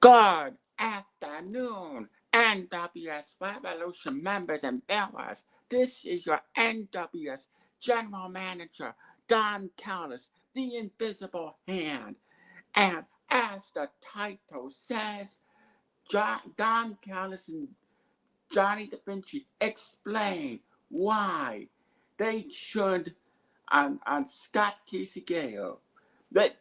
Good afternoon, NWS Revolution members and viewers. This is your NWS General Manager, Don Callis, the Invisible Hand. And as the title says, Don Callis and Johnny Da Vinci explain why they should, on Scott Casey Gale, that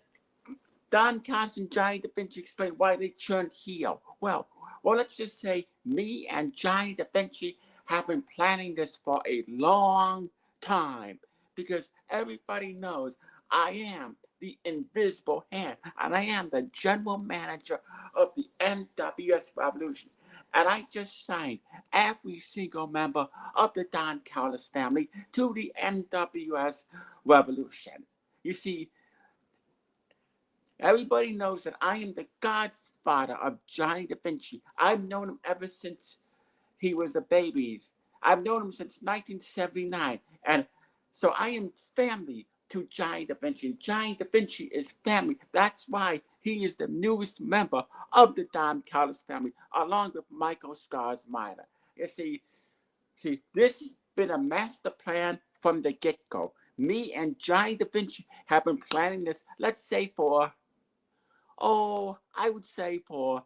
Don Callis and Johnny Da Vinci explain why they turned heel. Well, let's just say me and Johnny Da Vinci have been planning this for a long time because everybody knows I am the Invisible Hand and I am the general manager of the NWS Revolution. And I just signed every single member of the Don Callis family to the NWS Revolution. You see, everybody knows that I am the godfather of Johnny Da Vinci. I've known him ever since he was a baby. I've known him since 1979. And so I am family to Johnny Da Vinci. And Johnny Da Vinci is family. That's why he is the newest member of the Don Callis family, along with Michael Scars Minor. You see, this has been a master plan from the get-go. Me and Johnny Da Vinci have been planning this, let's say for I would say for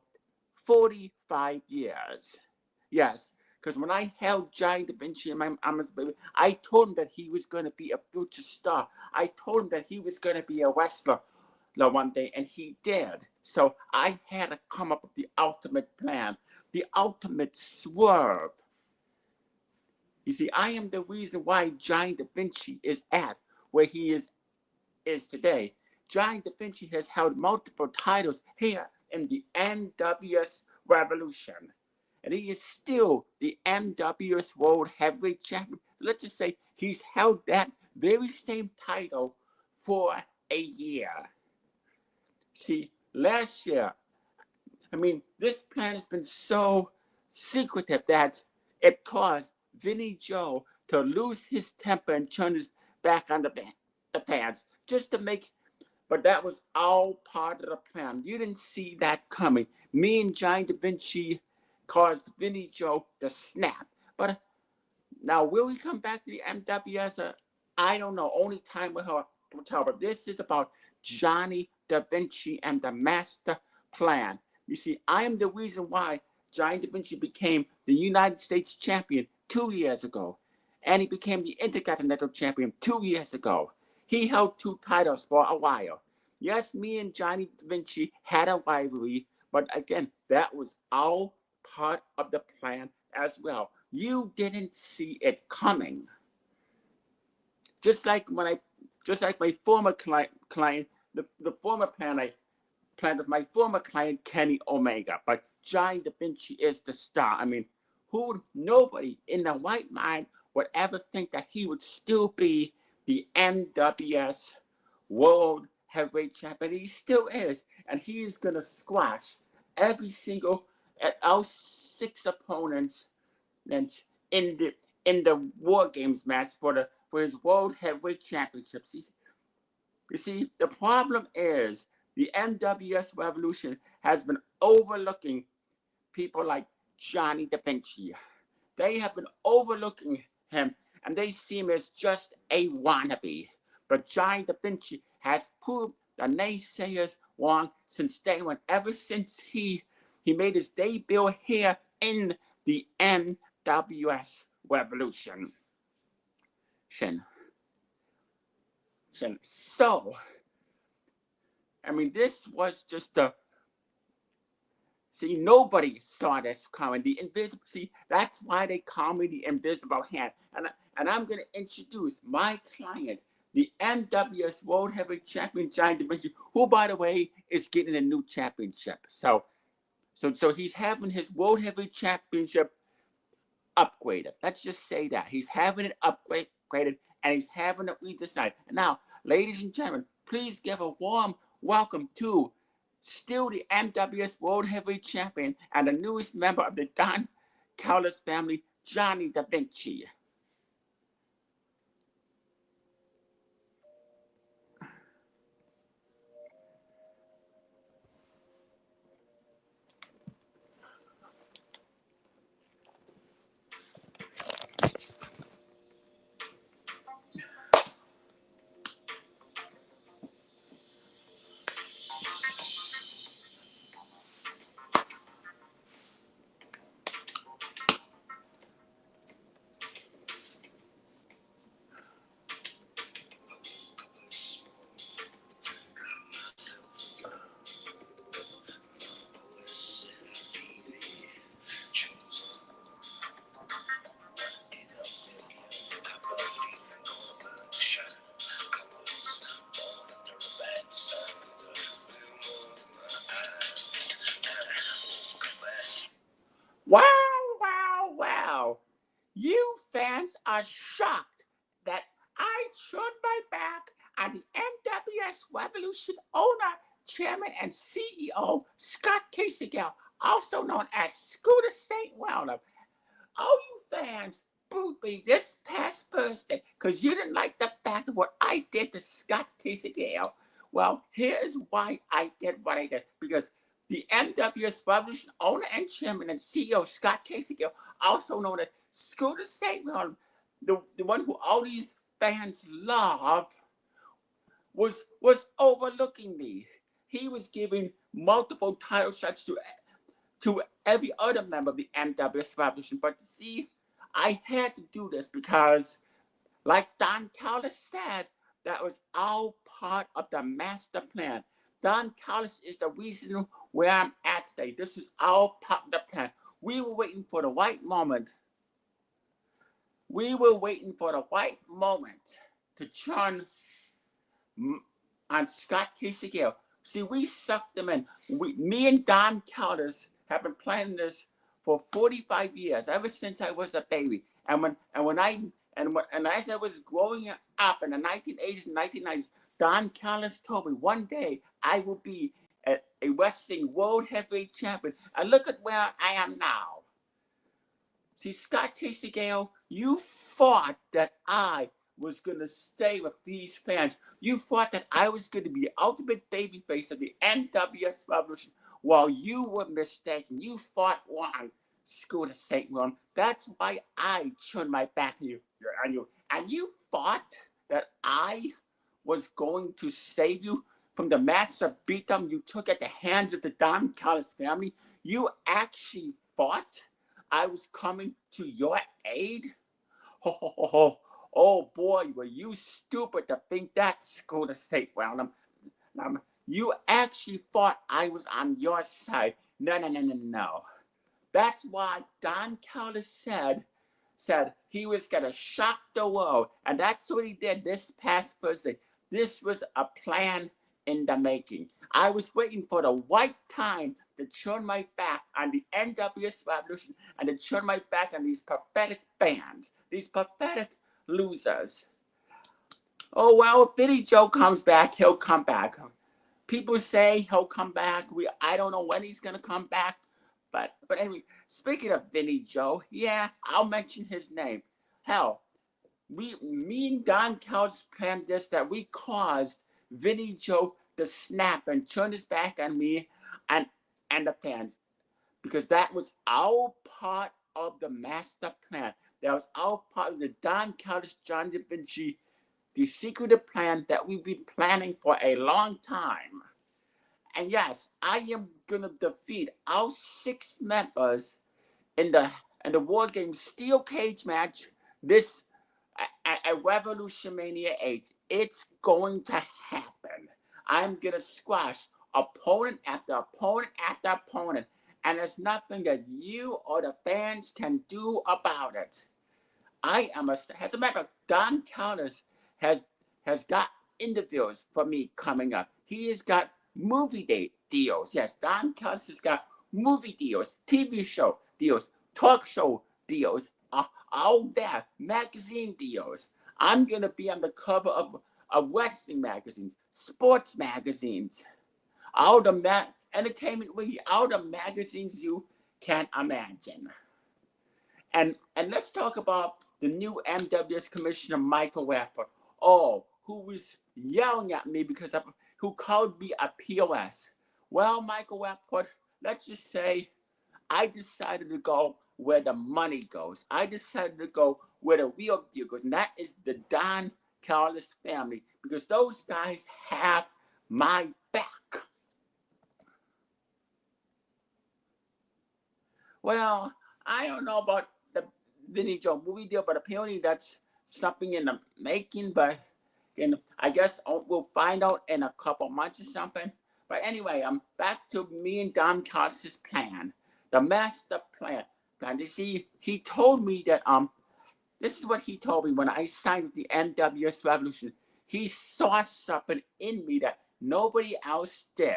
45 years. Yes, because when I held Johnny Da Vinci in my arms, I told him that he was going to be a future star. I told him that he was going to be a wrestler one day, and he did. So I had to come up with the ultimate plan, the ultimate swerve. You see, I am the reason why Johnny Da Vinci is at where he is today. Johnny Da Vinci has held multiple titles here in the NWS Revolution. And he is still the NWS World Heavyweight Champion. Let's just say he's held that very same title for a year. See, last year, this plan has been so secretive that it caused Vinny Joe to lose his temper and turn his back on the pants just to make. But that was all part of the plan. You didn't see that coming. Me and Johnny Da Vinci caused Vinny Joe to snap. But now, will he come back to the NWS? I don't know. Only time will tell. But this is about Johnny Da Vinci and the master plan. You see, I am the reason why Johnny Da Vinci became the United States champion 2 years ago. And he became the Intercontinental champion 2 years ago. He held 2 titles for a while. Yes, me and Johnny Da Vinci had a rivalry, but again, that was all part of the plan as well. You didn't see it coming. Just like my former client, the former plan I planned with my former client, Kenny Omega. But Johnny Da Vinci is the star. I mean, nobody in their right mind would ever think that he would still be the NWS World Heavyweight Champion. He still is. And he is going to squash every single our 6 opponents in the War Games match for his World Heavyweight Championships. You see, the problem is the NWS Revolution has been overlooking people like Johnny Da Vinci. They have been overlooking him, and they see him as just a wannabe. But Johnny Da Vinci has proved the naysayers wrong since day one, ever since he made his debut here in the NWS Revolution. So, I mean, this was just see, nobody saw this coming. The invisible, see, that's why they call me the invisible hand. And I'm going to introduce my client, the NWS World Heavyweight Champion, Johnny Da Vinci, who, by the way, is getting a new championship. So he's having his World Heavyweight Championship upgraded. Let's just say that. He's having it upgraded, and he's having it redesigned. And now, ladies and gentlemen, please give a warm welcome to still the NWS World Heavyweight Champion and the newest member of the Don Callis family, Johnny Da Vinci. Wow. You fans are shocked that I turned my back on the NWS Revolution Owner Chairman and CEO, Scott Casegale, also known as Scooter St. Wellner. Oh, you fans booed me this past Thursday because you didn't like the fact of what I did to Scott Casegale. Well, here's why I did what I did. Because the NWS Revolution Owner and Chairman and CEO, Scott Casegale, also known as Scooter St. Wellner, the one who all these fans love, was overlooking me. He was giving multiple title shots to every other member of the NWS Revolution. But you see, I had to do this because, like Don Callis said, that was all part of the master plan. Don Callis is the reason where I'm at today. This is all part of the plan. We were waiting for the right moment. We were waiting for the right moment to turn on Scott Casegale. See, we sucked them in. Me and Don Callis have been planning this for 45 years, ever since I was a baby. And as I was growing up in the 1980s and 1990s, Don Callis told me one day I will be a wrestling world heavyweight champion. And look at where I am now. See, Scott Casegale, you thought that I was going to stay with these fans. You thought that I was going to be the ultimate babyface of the NWS Revolution. Well, you were mistaken. You fought wrong, Scooter St. Wellner. That's why I turned my back on you. And you thought that I was going to save you from the massive beatdown you took at the hands of the Don Callis family. You actually thought I was coming to your aid? Oh boy, were you stupid to think that, Scooter St. Wellner. You actually thought I was on your side. No. That's why Don Callis said he was going to shock the world. And that's what he did this past Thursday. This was a plan in the making. I was waiting for the right time to turn my back on the NWS Revolution and to turn my back on these pathetic fans, these pathetic losers. Oh, well, if Billy Joe comes back, he'll come back. People say he'll come back. I don't know when he's going to come back. But anyway, speaking of Vinny Joe, yeah, I'll mention his name. Hell, me and Don Callis planned this, that we caused Vinny Joe to snap and turn his back on me and the fans, because that was our part of the master plan. That was our part of the Don Callis, John Da Vinci, the secretive plan that we've been planning for a long time. And yes, I am gonna defeat our 6 members in the War Games Steel Cage match this at Revolution Mania 8. It's going to happen. I'm gonna squash opponent after opponent after opponent, and there's nothing that you or the fans can do about it. As a matter of fact, Don Callis has got interviews for me coming up. He has got movie deals. Yes, Don Callis has got movie deals, TV show deals, talk show deals, all that, magazine deals. I'm going to be on the cover of wrestling magazines, sports magazines, all the entertainment weekly, all the magazines you can imagine. And let's talk about the new NWS Commissioner, Michael Rapport. Oh, who was yelling at me because who called me a POS. Well, Michael Rapport, let's just say I decided to go where the money goes. I decided to go where the real deal goes, and that is the Don Callis family, because those guys have my back. Well, I don't know about the Vinny Joe movie deal, but apparently that's something in the making. But I guess we'll find out in a couple months or something. But anyway, I'm back to me and Don Callis' plan, the master plan. And you see, he told me that this is what he told me when I signed with the NWS Revolution. He saw something in me that nobody else did.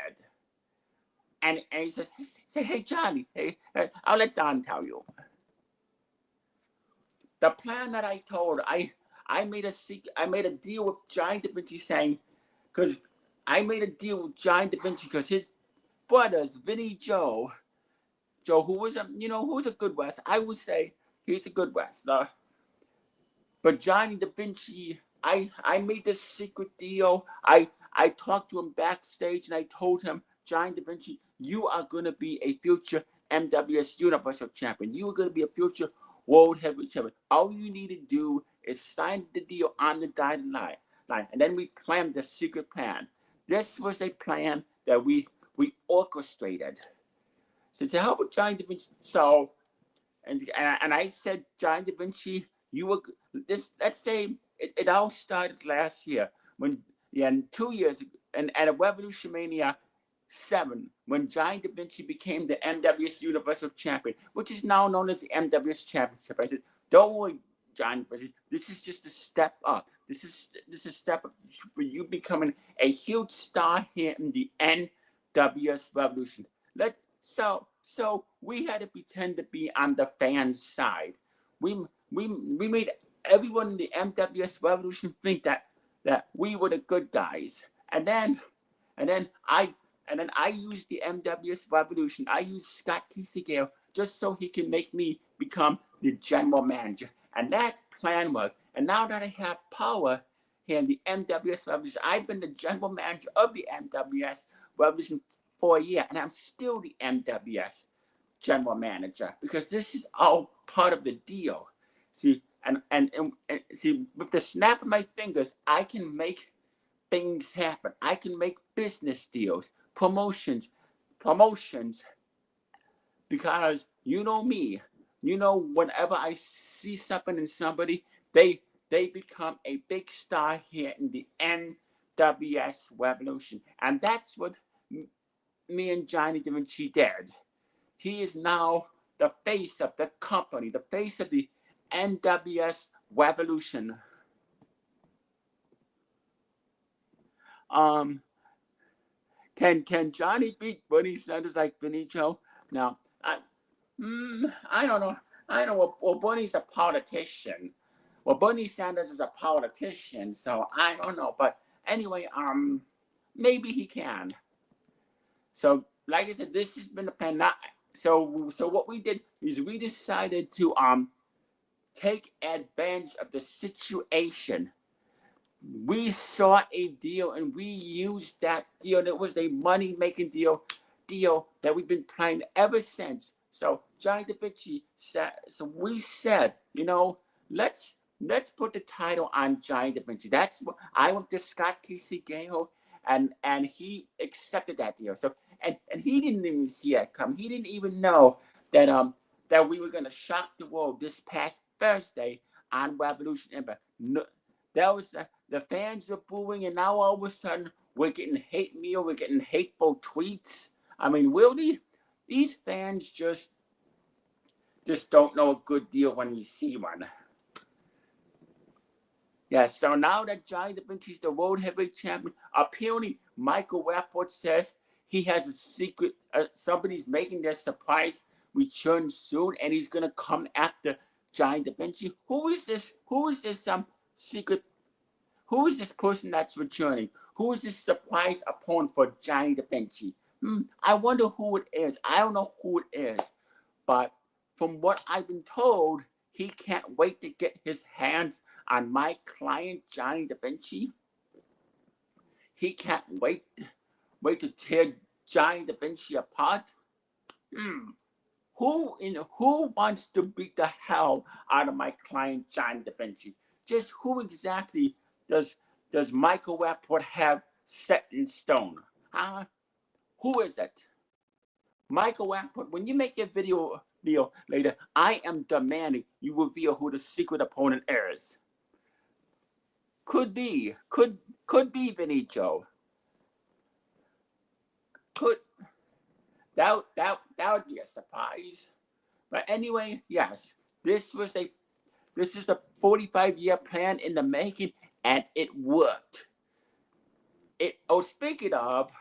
And he says, hey, Johnny, hey, I'll let Don tell you. The plan that I told, I made a deal with John Da Vinci, saying, because I made a deal with John Da Vinci because his brothers, Vinny Joe, who was a good wrestler. I would say he's a good wrestler. But Johnny Da Vinci, I made this secret deal. I talked to him backstage and I told him, Johnny Da Vinci, you are going to be a future NWS Universal Champion. You are going to be a future World Heavyweight Champion. All you need to do is sign the deal on the dotted line. And then we planned the secret plan. This was a plan that we orchestrated. So how about Johnny Da Vinci? So, and I said, Johnny Da Vinci, you were this. Let's say it all started last year when, and 2 years ago, and at a Revolution Mania 7, when Johnny Da Vinci became the NWS Universal Champion, which is now known as the NWS Championship. I said, don't worry, Johnny Da Vinci, this is just a step up. This is a step up for you becoming a huge star here in the NWS Revolution. So we had to pretend to be on the fan side. We made everyone in the NWS Revolution think that we were the good guys. And then I used the NWS Revolution. I used Scott Kisegale just so he can make me become the general manager. And that plan worked. And now that I have power here in the NWS Revolution, I've been the general manager of the NWS Revolution for a year, and I'm still the NWS general manager because this is all part of the deal. See, and see, with the snap of my fingers, I can make things happen. I can make business deals, promotions, because you know me. You know, whenever I see something in somebody, they become a big star here in the NWS Revolution, and that's what me and Johnny Da Vinci did. He is now the face of the company, the face of the NWS Revolution. Can Johnny beat Bernie Sanders like Vinny Joe? Now, I don't know. I don't know. Well, Bernie's a politician. Well, Bernie Sanders is a politician, so I don't know. But anyway, maybe he can. So, like I said, this has been a plan. So what we did is we decided to take advantage of the situation. We saw a deal and we used that deal. And it was a money-making deal that we've been planning ever since. So Johnny DaVinci said, so we said, let's put the title on Johnny DaVinci. That's what I went to Scott Casey Gayle, and he accepted that deal. So and he didn't even see it come. He didn't even know that we were gonna shock the world this past Thursday on Revolution Impact. No, that was the fans were booing, and now all of a sudden we're getting hate mail, we're getting hateful tweets. I mean, really, these fans just don't know a good deal when you see one. Yeah, so now that Johnny DaVinci's the world heavyweight champion, apparently Michael Rappaport says he has a secret. Somebody's making their surprise return soon, and he's gonna come after Johnny DaVinci. Who is this? Who is this secret? Who is this person that's returning? Who is this surprise opponent for Johnny DaVinci? I wonder who it is. I don't know who it is, but from what I've been told, he can't wait to get his hands on my client, Johnny DaVinci. He can't wait to tear Johnny DaVinci apart. Who wants to beat the hell out of my client, Johnny DaVinci? Just who exactly does Michael Rappaport have set in stone? Who is it? Michael Rappaport, when you make your video later, I am demanding you reveal who the secret opponent is. Could be Vinny Joe. That would be a surprise. But anyway, yes, this is a 45-year plan in the making, and it worked. Speaking of,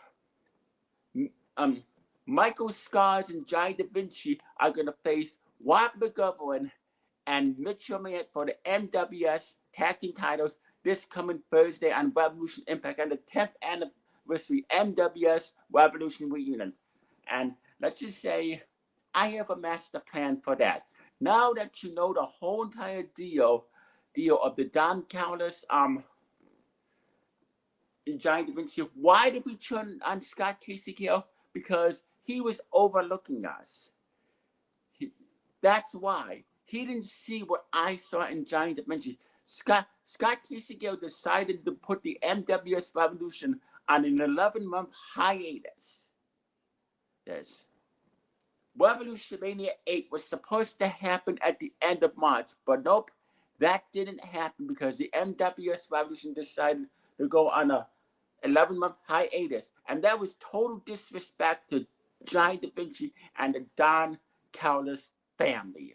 Michael Scars and Johnny DaVinci are going to face Rob McGovern and Mitchell Mayett for the NWS Tag Team titles this coming Thursday on Revolution Impact and the 10th anniversary NWS Revolution Reunion. And let's just say I have a master plan for that. Now that you know the whole entire deal of the Don Callis, Johnny DaVinci, why did we turn on Scott Casey Gayle? Because he was overlooking us. That's why. He didn't see what I saw in Johnny DaVinci. Scott Casey Gayle decided to put the NWS Revolution on an 11-month hiatus. Yes. Revolution Mania 8 was supposed to happen at the end of March, but nope, that didn't happen because the NWS Revolution decided to go on a 11-month hiatus, and that was total disrespect to Johnny DaVinci and the Don Callis family.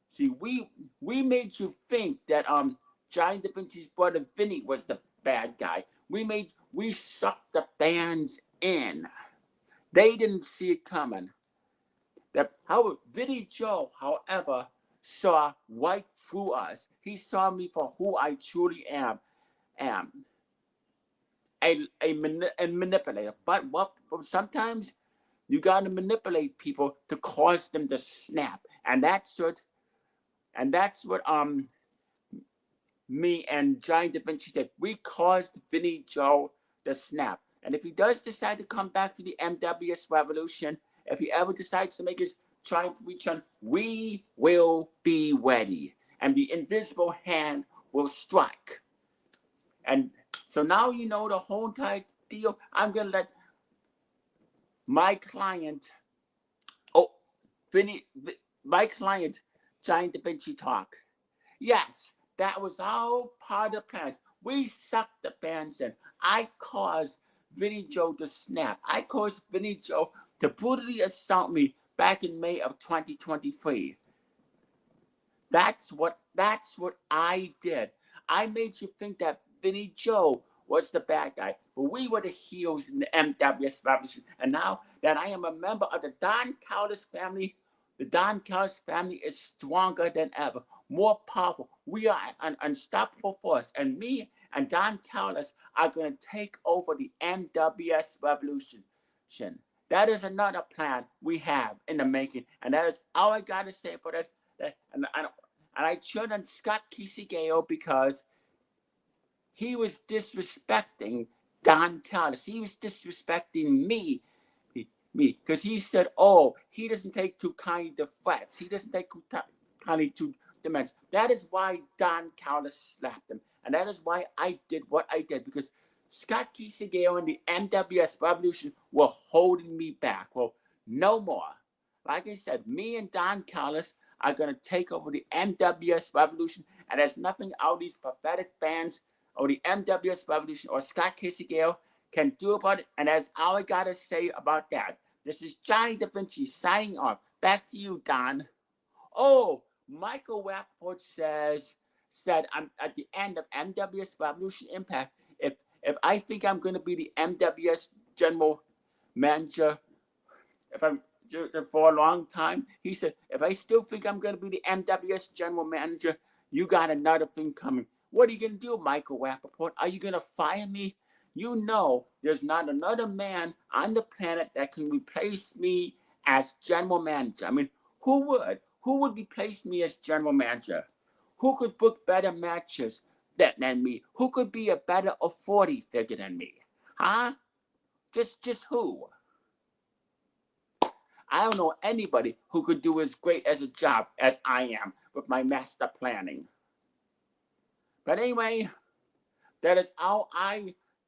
See, we made you think that Johnny DaVinci's brother Vinny was the bad guy. We sucked the fans in. They didn't see it coming. Vinny Joe, however, saw right through us. He saw me for who I truly am. A manipulator. But sometimes you gotta manipulate people to cause them to snap. And that's what me and Johnny DaVinci did. We caused Vinny Joe to snap. And if he does decide to come back to the NWS Revolution, if he ever decides to make his triumph return, we will be ready. And the invisible hand will strike. And so now you know the whole entire deal. I'm going to let my client, Johnny DaVinci talk. Yes, that was all part of the plans. We sucked the fans in. I caused Vinny Joe to snap. I caused Vinny Joe to brutally assault me back in May of 2023. That's what I did. I made you think that Vinny Joe was the bad guy, but we were the heroes in the NWS Revolution. And now that I am a member of the Don Callis family, the Don Callis family is stronger than ever, more powerful. We are an unstoppable force, and me and Don Callis are going to take over the NWS Revolution. That is another plan we have in the making, and that is all I got to say for that. And I turned on Scott Kisegeo because he was disrespecting Don Callis. He was disrespecting me, because he said, "Oh, he doesn't take too kindly to threats. He doesn't take too kindly to demands." That is why Don Callis slapped him, and that is why I did what I did, because Scott Kisegeo and the NWS Revolution were holding me back. Well, no more. Like I said, me and Don Callis are going to take over the NWS Revolution, and there's nothing all these pathetic fans or the NWS Revolution or Scott Kisegeo can do about it, and that's all I got to say about that. This is Johnny Da Vinci signing off. Back to you, Don. Oh, Michael Rappaport said at the end of NWS Revolution Impact, if I think I'm going to be the NWS general manager, if I'm for a long time, he said, if I still think I'm going to be the NWS general manager, you got another thing coming. What are you going to do, Michael Rappaport? Are you going to fire me? You know there's not another man on the planet that can replace me as general manager. I mean, who would? Who would replace me as general manager? Who could book better matches than me? Who could be a better authority figure than me? Huh? Just who? I don't know anybody who could do as great as a job as I am with my master planning. But anyway, that is all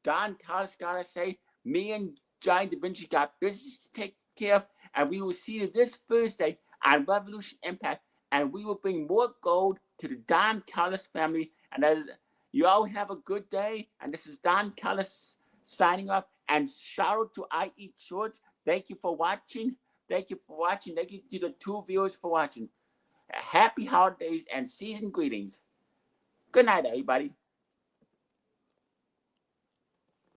Don Callis, gotta say. Me and Johnny Da Vinci got business to take care of, and we will see you this Thursday on Revolution Impact, and we will bring more gold to the Don Callis family. And that is, you all have a good day. And this is Don Callis signing off. And shout out to I Eat Shorts. Thank you for watching. Thank you for watching. Thank you to the 2 viewers for watching. Happy holidays and season greetings. Good night, everybody.